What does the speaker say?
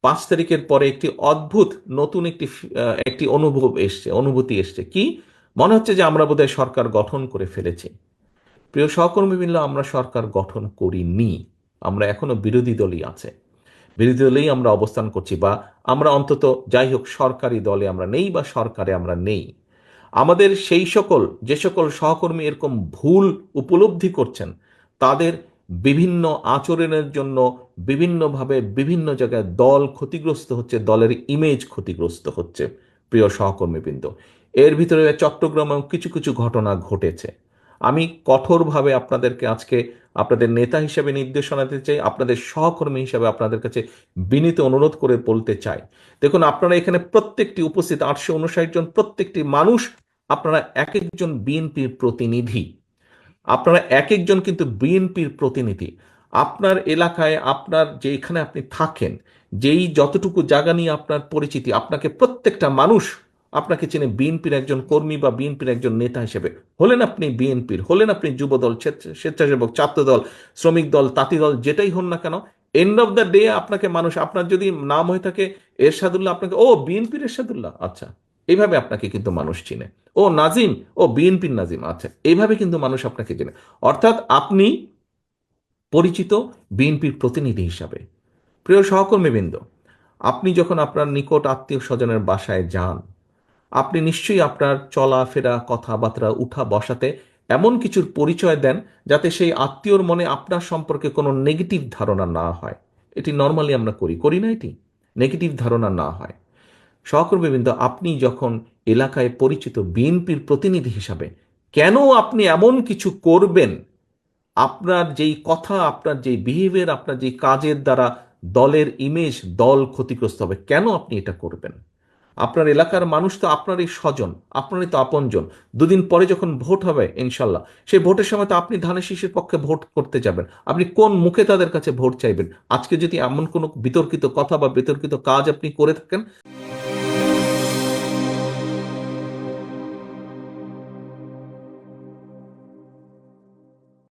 5 তারিখের পরে একটি অদ্ভুত নতুন একটি অনুভূতি এসছে। কি মনে হচ্ছে যে আমরা বোধহয় সরকার গঠন করে ফেলেছি। প্রিয় সহকর্মীবৃন্দ, আমরা সরকার গঠন করিনি। আমরা এখনো বিরোধী দলই আছে, বিরোধী দলেই আমরা অবস্থান করছি, বা আমরা অন্তত যাই হোক সরকারি দলে আমরা নেই বা সরকারে আমরা নেই। আমাদের যে সকল সহকর্মী এরকম ভুল উপলব্ধি করছেন, তাদের বিভিন্ন আচরণের জন্য বিভিন্নভাবে বিভিন্ন জায়গায় দল ক্ষতিগ্রস্ত হচ্ছে, দলের ইমেজ ক্ষতিগ্রস্ত হচ্ছে। প্রিয় সহকর্মীবৃন্দ, এর ভিতরে চট্টগ্রামেও কিছু কিছু ঘটনা ঘটেছে। আমি কঠোরভাবে আপনাদেরকে আজকে আপনাদের নেতা হিসেবে নির্দেশনা দিতে চাই, আপনাদের সহকর্মী হিসেবে আপনাদের কাছে বিনীত অনুরোধ করে বলতে চাই। দেখুন, আপনারা এখানে প্রত্যেকটি উপস্থিত 859 জন প্রত্যেকটি মানুষ, আপনারা এক একজন বিএনপির প্রতিনিধি। আপনারা এক একজন কিন্তু বিএনপির প্রতিনিধি। আপনার এলাকায়, আপনার যেখানে আপনি থাকেন, যেই যতটুকু জায়গা নিয়ে আপনার পরিচিতি, আপনাকে প্রত্যেকটা মানুষ আপনাকে চেনে বিএনপির একজন কর্মী বা বিএনপির একজন নেতা হিসেবে। হলেন আপনি বিএনপির, হলেন আপনি যুবদল, স্বেচ্ছাসেবক, ছাত্রদল, শ্রমিক দল, তাঁতি দল, যেটাই হন না কেন, এন্ড অফ দ্য ডে আপনাকে মানুষ, আপনার যদি নাম হয়ে থাকে এরশাদুল্লাহ, আপনাকে ও বিএনপির এরশাদুল্লাহ, আচ্ছা, এইভাবে আপনাকে কিন্তু মানুষ চিনে। ও নাজিম, ও বিএনপির নাজিম, আচ্ছা, এইভাবে কিন্তু মানুষ আপনাকে চেনে। অর্থাৎ আপনি পরিচিত বিএনপির প্রতিনিধি হিসাবে। প্রিয় সহকর্মীবৃন্দ, আপনি যখন আপনার নিকট আত্মীয় স্বজনের বাসায় যান, আপনি নিশ্চয়ই আপনার চলাফেরা, কথাবার্তা, উঠা বসাতে এমন কিছুর পরিচয় দেন যাতে সেই আত্মীয়র মনে আপনার সম্পর্কে কোনো নেগেটিভ ধারণা না হয়। এটি নর্মালি আমরা করি, করি না? এটি নেগেটিভ ধারণা না হয়। সহকর্মীবৃন্দ, আপনি যখন এলাকায় পরিচিত বিএনপির প্রতিনিধি হিসাবে, কেন আপনি এমন কিছু করবেন? আপনার যেই কথা, আপনার যেই বিহেভিয়ার, আপনার যেই কাজের দ্বারা দলের ইমেজ, দল ক্ষতিগ্রস্ত হবে, কেন আপনি এটা করবেন? আপনার এলাকার মানুষ তো আপনারই স্বজন, আপনারই তো আপনজন। দুদিন পরে যখন ভোট হবে ইনশাল্লাহ, সেই ভোটের সময় তো আপনি ধানের শীষের পক্ষে ভোট করতে যাবেন। আপনি কোন মুখে তাদের কাছে ভোট চাইবেন? আজকে যদি এমন কোনো বিতর্কিত কথা বা বিতর্কিত কাজ আপনি করে থাকেন,